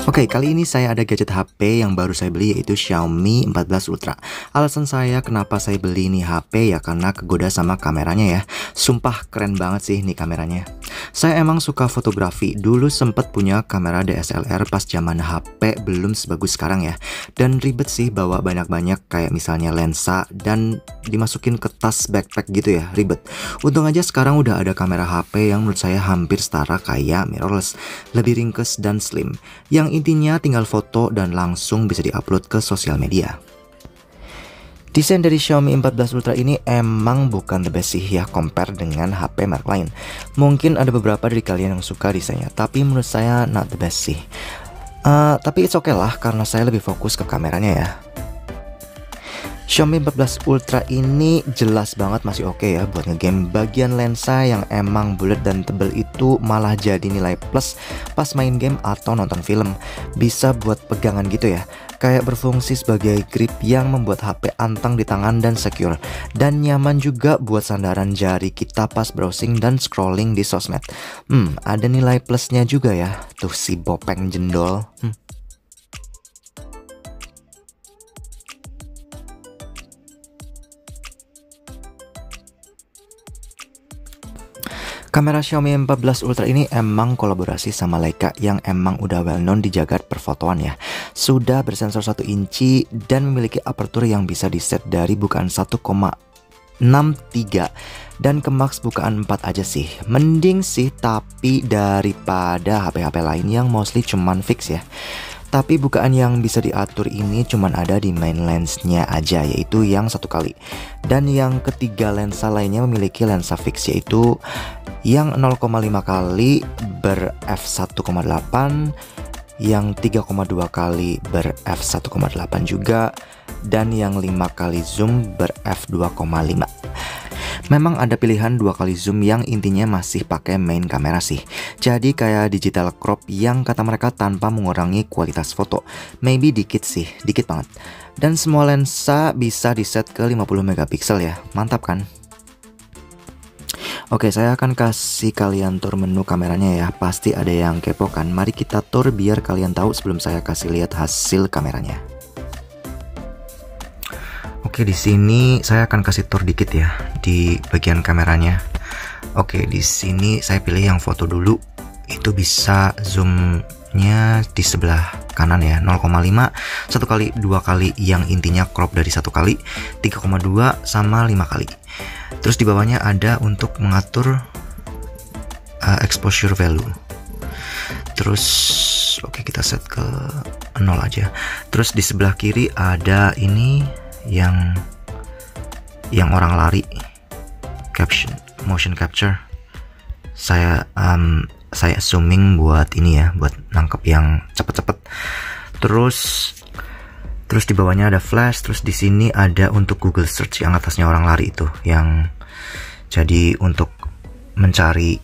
Oke, kali ini saya ada gadget HP yang baru saya beli, yaitu Xiaomi 14 Ultra. Alasan saya kenapa saya beli ini HP ya karena kegoda sama kameranya ya. Sumpah keren banget sih nih kameranya. Saya emang suka fotografi. Dulu sempet punya kamera DSLR pas zaman HP belum sebagus sekarang ya. Dan ribet sih bawa banyak-banyak kayak misalnya lensa dan dimasukin ke tas backpack gitu ya, ribet. Untung aja sekarang udah ada kamera HP yang menurut saya hampir setara kayak mirrorless, lebih ringkes dan slim. Yang intinya tinggal foto dan langsung bisa diupload ke sosial media. Desain dari Xiaomi 14 Ultra ini emang bukan the best sih ya compare dengan HP merek lain. Mungkin ada beberapa dari kalian yang suka desainnya, tapi menurut saya not the best sih. Tapi it's okay lah karena saya lebih fokus ke kameranya ya. Xiaomi 14 Ultra ini jelas banget masih oke ya buat ngegame. Bagian lensa yang emang bulat dan tebel itu malah jadi nilai plus pas main game atau nonton film. Bisa buat pegangan gitu ya, kayak berfungsi sebagai grip yang membuat HP antang di tangan dan secure. Dan nyaman juga buat sandaran jari kita pas browsing dan scrolling di sosmed. Ada nilai plusnya juga ya, tuh si bopeng jendol. Kamera Xiaomi 14 Ultra ini emang kolaborasi sama Leica yang emang udah well known di jagat perfotoan ya. Sudah bersensor 1 inci dan memiliki aperture yang bisa diset dari bukaan 1,63 dan ke max bukaan 4 aja sih. Mending sih tapi daripada HP-HP lain yang mostly cuman fix ya. Tapi bukaan yang bisa diatur ini cuman ada di main lensnya aja, yaitu yang 1 kali. Dan yang ketiga lensa lainnya memiliki lensa fix, yaitu yang 0,5 kali ber f1,8, yang 3,2 kali ber f1,8 juga, dan yang 5 kali zoom ber f2,5. Memang ada pilihan 2 kali zoom yang intinya masih pakai main kamera sih. Jadi kayak digital crop yang kata mereka tanpa mengurangi kualitas foto. Maybe dikit sih, dikit banget. Dan semua lensa bisa diset ke 50 megapiksel ya. Mantap kan? Oke, saya akan kasih kalian tour menu kameranya ya. Pasti ada yang kepo kan? Mari kita tour biar kalian tahu sebelum saya kasih lihat hasil kameranya. Oke, di sini saya akan kasih tour dikit ya di bagian kameranya. Oke, di sini saya pilih yang foto dulu. Itu bisa zoomnya di sebelah kanan ya, 0,5, 1 kali, 2 kali yang intinya crop dari 1 kali, 3,2 sama 5 kali. Terus di bawahnya ada untuk mengatur exposure value. Terus oke, kita set ke 0 aja. Terus di sebelah kiri ada ini yang orang lari, motion capture. Saya zooming buat ini ya, buat nangkep yang cepet-cepet. Terus di bawahnya ada flash. Terus di sini ada untuk Google Search yang atasnya orang lari itu, yang jadi untuk mencari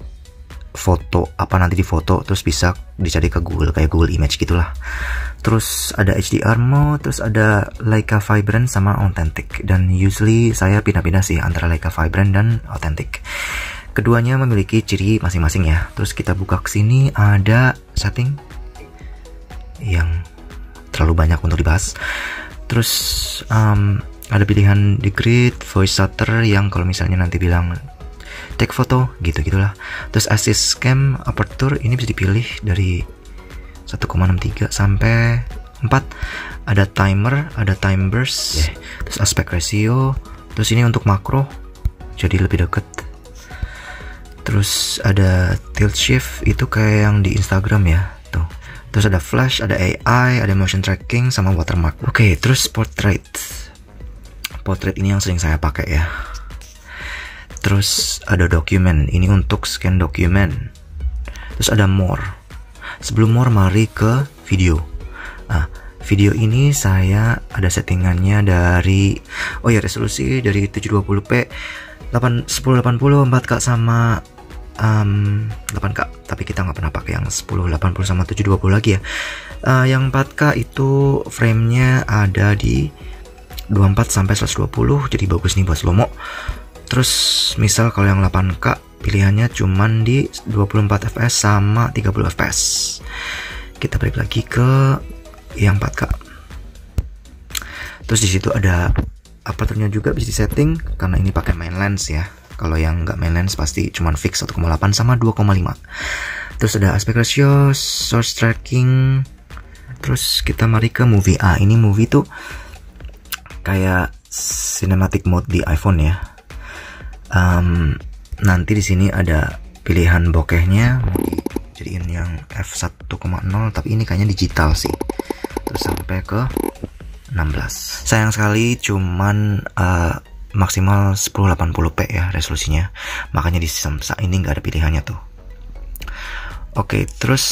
foto apa nanti di foto terus bisa dicari ke Google kayak Google Image gitulah. Terus ada HDR mode, terus ada Leica Vibrant sama Authentic, dan usually saya pindah-pindah sih antara Leica Vibrant dan Authentic. Keduanya memiliki ciri masing-masing ya. Terus kita buka ke sini, ada setting yang terlalu banyak untuk dibahas. Terus ada pilihan di grid, voice shutter yang kalau misalnya nanti bilang take foto gitu-gitulah. Terus assist cam aperture ini bisa dipilih dari 1,63 sampai 4. Ada timer, ada time burst, terus aspect ratio. Terus ini untuk makro, jadi lebih deket. Terus ada tilt shift, itu kayak yang di Instagram ya tuh. Terus ada flash, ada AI, ada motion tracking sama watermark. Oke, terus portrait ini yang sering saya pakai ya. Terus ada document, ini untuk scan dokumen. Terus ada more. Sebelum more, mari ke video. Video ini saya ada settingannya dari resolusi dari 720p, 1080, 4K sama 8K. Tapi kita nggak pernah pakai yang 1080 sama 720 lagi ya. Yang 4K itu framenya ada di 24 sampai 120, jadi bagus nih buat slow-mo. Terus misal kalau yang 8K pilihannya cuman di 24 fps sama 30 fps. kita balik lagi ke yang 4K. Terus di situ ada aperture-nya juga bisa disetting karena ini pakai main lens ya. Kalau yang nggak main lens pasti cuman fix 1,8 sama 2,5. Terus ada aspect ratio, source tracking. Terus kita mari ke movie. Ini movie tuh kayak cinematic mode di iPhone ya. Nanti di sini ada pilihan bokehnya, jadiin yang f1.0, tapi ini kayaknya digital sih. Terus sampai ke 16. Sayang sekali cuman maksimal 1080p ya resolusinya. Makanya di Samsung ini nggak ada pilihannya tuh. Oke, terus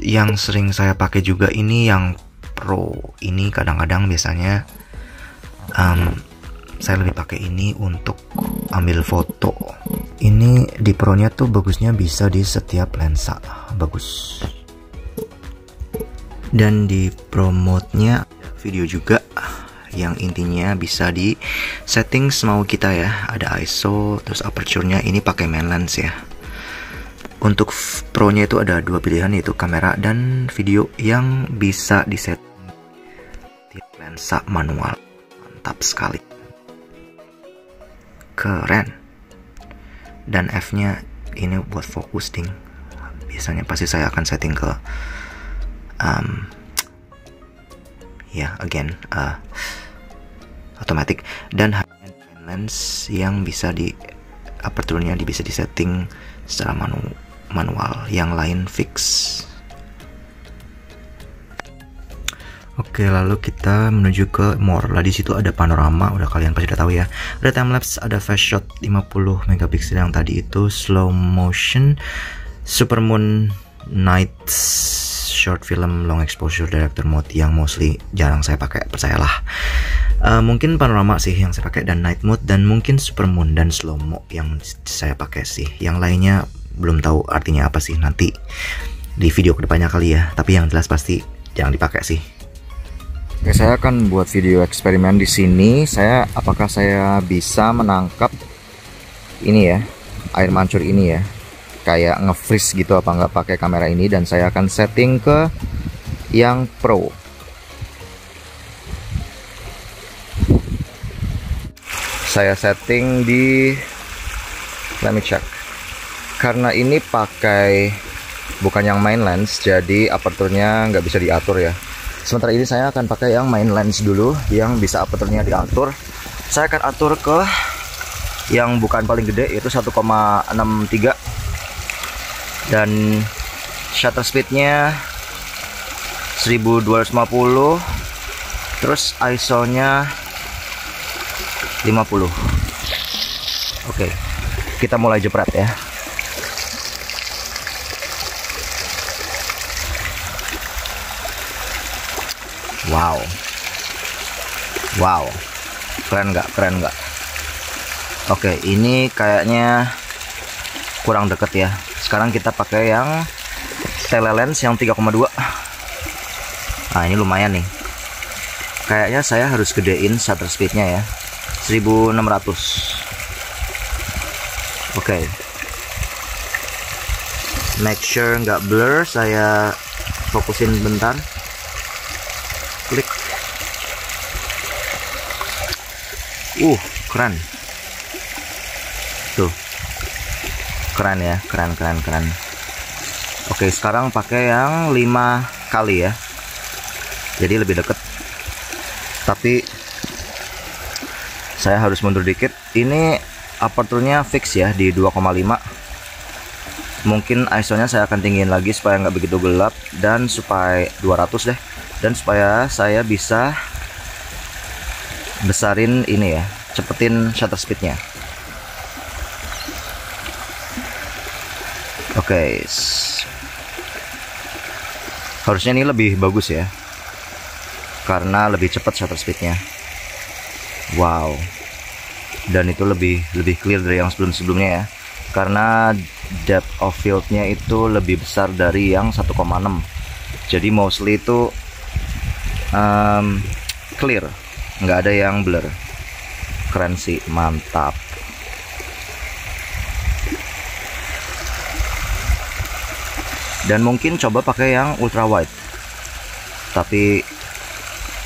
yang sering saya pakai juga ini yang Pro. Ini kadang-kadang biasanya saya lebih pakai ini untuk ambil foto. Ini di Pro-nya tuh bagusnya bisa di setiap lensa, bagus. Dan di Pro mode-nya video juga, yang intinya bisa di setting semau kita ya. Ada ISO, terus aperture-nya ini pakai main lens ya. Untuk Pro-nya itu ada dua pilihan, yaitu kamera dan video yang bisa di set tiap lensa manual. Mantap sekali, keren. Dan F-nya ini buat focusing. Biasanya pasti saya akan setting ke automatic. Dan lens yang bisa di aperture-nya bisa disetting secara manual, yang lain fix. Oke, lalu kita menuju ke more. Lah di situ ada panorama, udah kalian pasti udah tahu ya. Ada time lapse, ada fast shot 50 megapiksel yang tadi itu, slow motion, supermoon, night, short film, long exposure, director mode yang mostly jarang saya pakai, percayalah. Mungkin panorama sih yang saya pakai, dan night mode, dan mungkin supermoon dan slow mo yang saya pakai sih. Yang lainnya belum tahu artinya apa sih, nanti di video kedepannya kali ya. Tapi yang jelas pasti jangan dipakai sih. Oke, saya akan buat video eksperimen di sini. Apakah saya bisa menangkap ini ya, air mancur ini ya, kayak nge-freeze gitu apa nggak pakai kamera ini. Dan saya akan setting ke yang Pro. Saya setting di, let me check. Karena ini pakai bukan yang main lens, jadi aperture-nya nggak bisa diatur ya. Sementara ini saya akan pakai yang main lens dulu, yang bisa aperture-nya diatur. Saya akan atur ke yang bukan paling gede, yaitu 1,63. Dan shutter speed-nya 1250. Terus ISO-nya 50. Oke, kita mulai jepret ya. Wow, keren nggak? Oke, ini kayaknya kurang deket ya. Sekarang kita pakai yang telelens yang 3,2. Nah, ini lumayan nih. Kayaknya saya harus gedein shutter speednya ya, 1600. Oke, make sure nggak blur. Saya fokusin bentar. Klik. Keren. Tuh. Keren ya, keren. Oke, sekarang pakai yang 5 kali ya. Jadi lebih deket. Tapi saya harus mundur dikit. Ini aperture-nya fix ya di 2,5. Mungkin ISO-nya saya akan tinggiin lagi supaya nggak begitu gelap, dan supaya 200 deh. Dan supaya saya bisa besarin ini ya, cepetin shutter speednya. Oke, harusnya ini lebih bagus ya, karena lebih cepat shutter speednya. Wow, dan itu lebih clear dari yang sebelumnya ya, karena depth of fieldnya itu lebih besar dari yang 1,6. Jadi mostly itu clear, nggak ada yang blur. Keren sih, mantap. Dan mungkin coba pakai yang ultra wide. tapi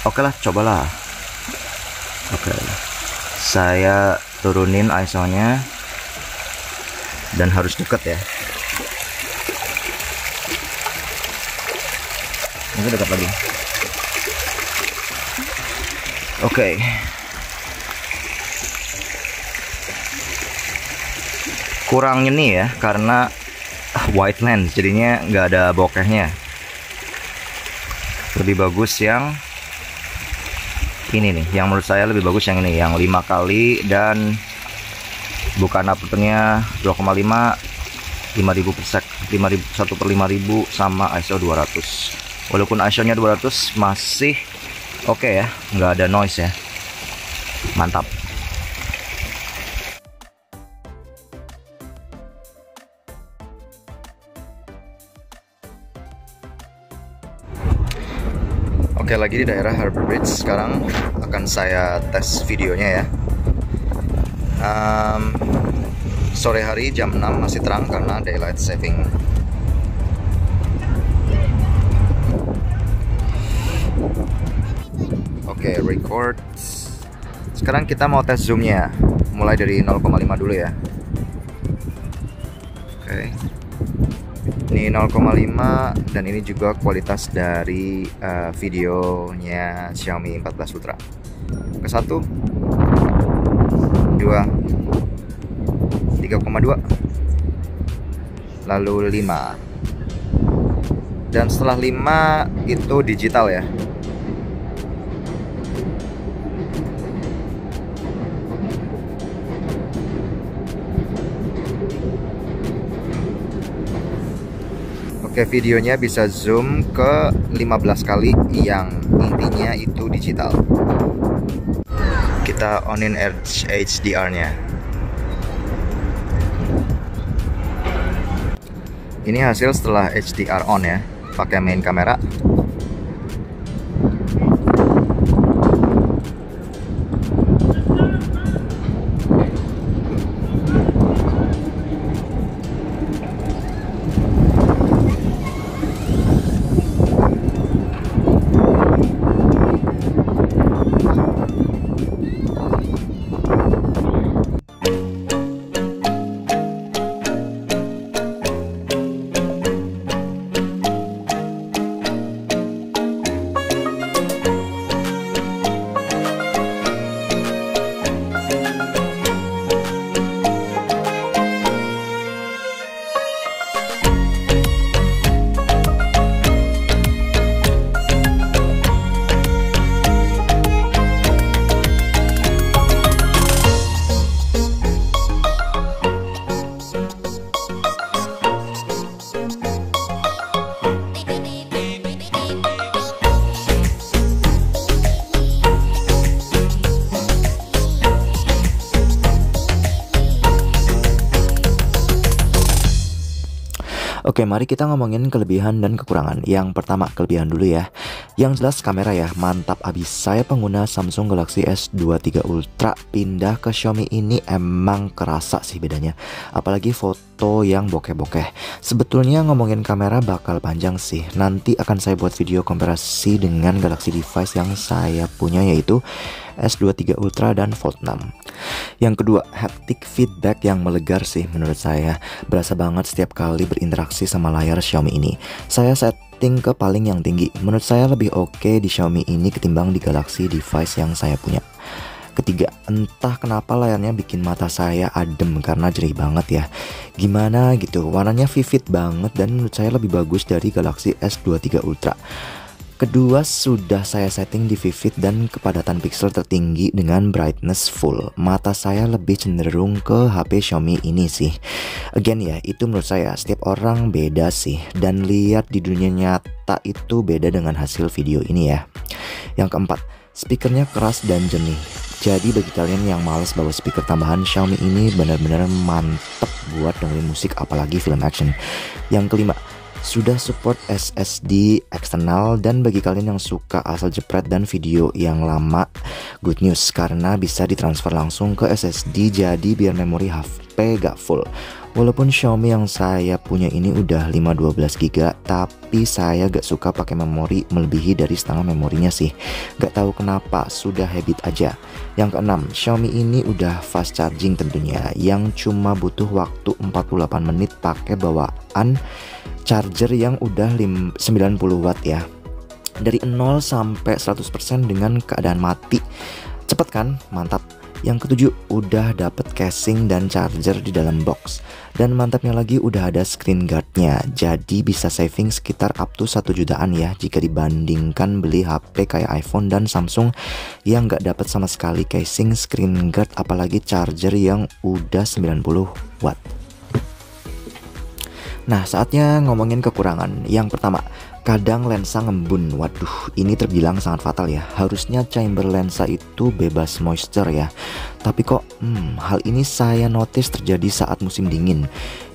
oke lah, cobalah. Oke, saya turunin ISO-nya dan harus deket ya. Ini dekat lagi. Oke. Kurang ini ya, karena wide lens, jadinya nggak ada bokehnya. Lebih bagus yang ini nih, yang menurut saya lebih bagus yang ini, yang 5 kali dan bukan aperture-nya 2,5, 5000 per sek, 1/5000 sama ISO 200. Walaupun ISO-nya 200 masih oke ya, nggak ada noise ya. Mantap. Oke, lagi di daerah Harbor Bridge. Sekarang akan saya tes videonya ya. Sore hari jam 6 masih terang karena daylight saving. Oke, record. Sekarang kita mau tes zoomnya. Mulai dari 0,5 dulu ya. Oke. Ini 0,5 dan ini juga kualitas dari videonya Xiaomi 14 Ultra. Ke 1, 2, 3,2, lalu 5. Dan setelah 5 itu digital ya. Oke, videonya bisa zoom ke 15 kali, yang intinya itu digital. Kita onin HDR-nya. Ini hasil setelah HDR on ya, pakai main kamera. Oke, mari kita ngomongin kelebihan dan kekurangan. Yang pertama, kelebihan dulu ya. Yang jelas kamera ya, mantap abis. Saya pengguna Samsung Galaxy S23 Ultra, pindah ke Xiaomi ini emang kerasa sih bedanya. Apalagi foto yang bokeh-bokeh. Sebetulnya ngomongin kamera bakal panjang sih. Nanti akan saya buat video komparasi dengan Galaxy device yang saya punya, yaitu S23 Ultra dan Fold 6. Yang kedua, haptic feedback yang melegar sih menurut saya. Berasa banget setiap kali berinteraksi sama layar Xiaomi ini. Saya setting ke paling yang tinggi. Menurut saya lebih oke di Xiaomi ini ketimbang di Galaxy device yang saya punya. Ketiga, entah kenapa layarnya bikin mata saya adem karena jerih banget ya. Gimana gitu, warnanya vivid banget dan menurut saya lebih bagus dari Galaxy S23 Ultra. Kedua, sudah saya setting di vivid dan kepadatan pixel tertinggi dengan brightness full. Mata saya lebih cenderung ke HP Xiaomi ini sih. Again ya, itu menurut saya, setiap orang beda sih. Dan lihat di dunia nyata itu beda dengan hasil video ini ya. Yang keempat, speakernya keras dan jernih. Jadi bagi kalian yang males bawa speaker tambahan, Xiaomi ini benar-benar mantep buat dengerin musik apalagi film action. Yang kelima, sudah support SSD eksternal, dan bagi kalian yang suka asal jepret dan video yang lama, good news karena bisa ditransfer langsung ke SSD, jadi biar memori HP gak full. Walaupun Xiaomi yang saya punya ini udah 512 GB, tapi saya gak suka pakai memori melebihi dari setengah memorinya sih. Gak tahu kenapa, sudah habit aja. Yang keenam, Xiaomi ini udah fast charging tentunya, yang cuma butuh waktu 48 menit pakai bawaan charger yang udah 90 watt ya. Dari 0 sampai 100% dengan keadaan mati. Cepet kan? Mantap. Yang ketujuh, udah dapet casing dan charger di dalam box. Dan mantapnya lagi udah ada screen guardnya. Jadi bisa saving sekitar up to 1 jutaan ya, jika dibandingkan beli HP kayak iPhone dan Samsung yang gak dapet sama sekali casing, screen guard, apalagi charger yang udah 90 watt. Nah, saatnya ngomongin kekurangan. Yang pertama, kadang lensa ngembun. Waduh, ini terbilang sangat fatal ya. Harusnya chamber lensa itu bebas moisture ya. Tapi kok hal ini saya notice terjadi saat musim dingin.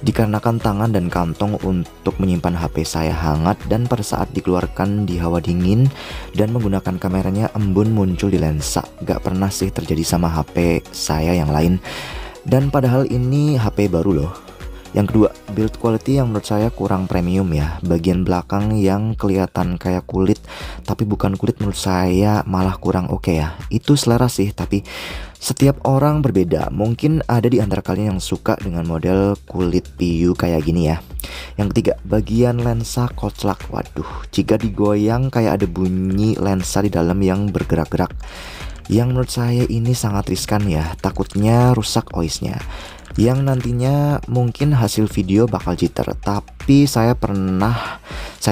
Dikarenakan tangan dan kantong untuk menyimpan HP saya hangat, dan pada saat dikeluarkan di hawa dingin dan menggunakan kameranya, embun muncul di lensa. Gak pernah sih terjadi sama HP saya yang lain. Dan padahal ini HP baru loh. Yang kedua, build quality yang menurut saya kurang premium ya. Bagian belakang yang kelihatan kayak kulit, tapi bukan kulit, menurut saya malah kurang oke ya. Itu selera sih, tapi setiap orang berbeda. Mungkin ada di antara kalian yang suka dengan model kulit PU kayak gini ya. Yang ketiga, bagian lensa koclak. Waduh, jika digoyang kayak ada bunyi lensa di dalam yang bergerak-gerak. Yang menurut saya ini sangat riskan ya, takutnya rusak OIS-nya, yang nantinya mungkin hasil video bakal jitter. Tapi saya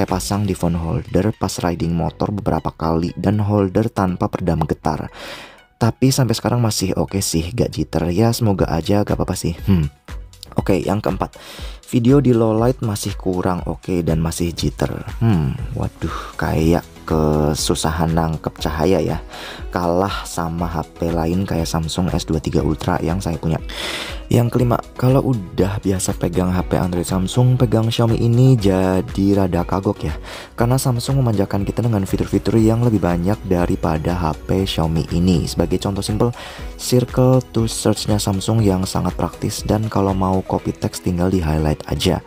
pasang di phone holder pas riding motor beberapa kali, dan holder tanpa peredam getar. Tapi sampai sekarang masih oke sih, gak jitter ya, semoga aja gak apa-apa sih. Oke, yang keempat, video di low light masih kurang oke dan masih jitter. Waduh, kayak kesusahan nangkep cahaya ya. Kalah sama HP lain kayak Samsung S23 Ultra yang saya punya. Yang kelima, kalau udah biasa pegang HP Android Samsung, pegang Xiaomi ini jadi rada kagok ya. Karena Samsung memanjakan kita dengan fitur-fitur yang lebih banyak daripada HP Xiaomi ini. Sebagai contoh simple, circle to search-nya Samsung yang sangat praktis, dan kalau mau copy text tinggal di highlight aja.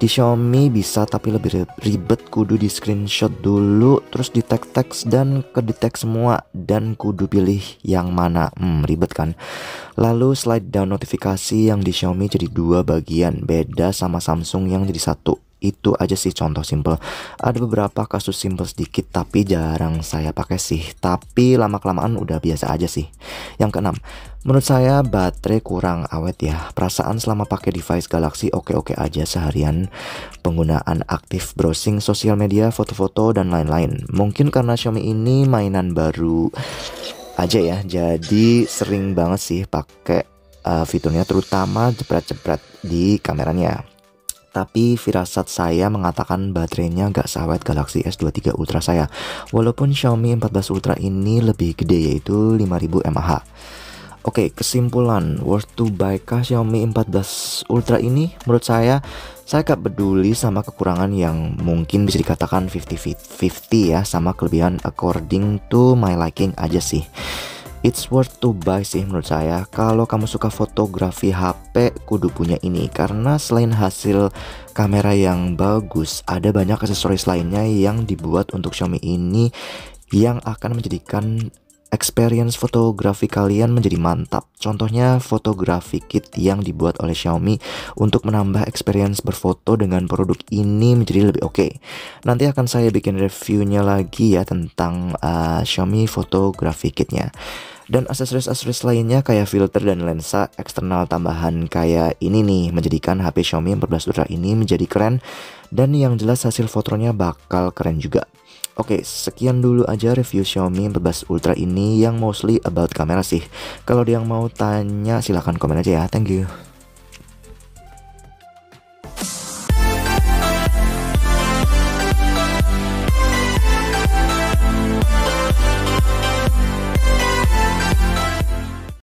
Di Xiaomi bisa, tapi lebih ribet, kudu di screenshot dulu, terus di teks dan kedetek semua, dan kudu pilih yang mana. Ribet kan. Lalu slide down notifikasi yang di Xiaomi jadi 2 bagian, beda sama Samsung yang jadi 1. Itu aja sih contoh simple. Ada beberapa kasus simple sedikit, tapi jarang saya pakai sih. Tapi lama-kelamaan udah biasa aja sih. Yang keenam, menurut saya baterai kurang awet ya. Perasaan selama pakai device Galaxy oke-oke aja seharian. Penggunaan aktif browsing sosial media, foto-foto, dan lain-lain. Mungkin karena Xiaomi ini mainan baru aja ya, jadi sering banget sih pakai fiturnya, terutama jepret-jepret di kameranya. Tapi firasat saya mengatakan baterainya gak seawet Galaxy S23 Ultra saya. Walaupun Xiaomi 14 Ultra ini lebih gede, yaitu 5000 mAh. Oke, kesimpulan, worth to buy kah Xiaomi 14 Ultra ini? Menurut saya gak peduli sama kekurangan yang mungkin bisa dikatakan 50-50 ya, sama kelebihan according to my liking aja sih. It's worth to buy sih menurut saya. Kalau kamu suka fotografi, HP kudu punya ini, karena selain hasil kamera yang bagus, ada banyak aksesoris lainnya yang dibuat untuk Xiaomi ini yang akan menjadikan experience fotografi kalian menjadi mantap. Contohnya fotografi kit yang dibuat oleh Xiaomi untuk menambah experience berfoto dengan produk ini menjadi lebih oke. Nanti akan saya bikin reviewnya lagi ya tentang Xiaomi fotografi kitnya. Dan aksesoris-aksesoris lainnya kayak filter dan lensa eksternal tambahan kayak ini nih, menjadikan HP Xiaomi 14 Ultra ini menjadi keren. Dan yang jelas hasil fotonya bakal keren juga. Oke, sekian dulu aja review Xiaomi 14 Ultra ini yang mostly about kamera sih. Kalau dia yang mau tanya silahkan komen aja ya. Thank you.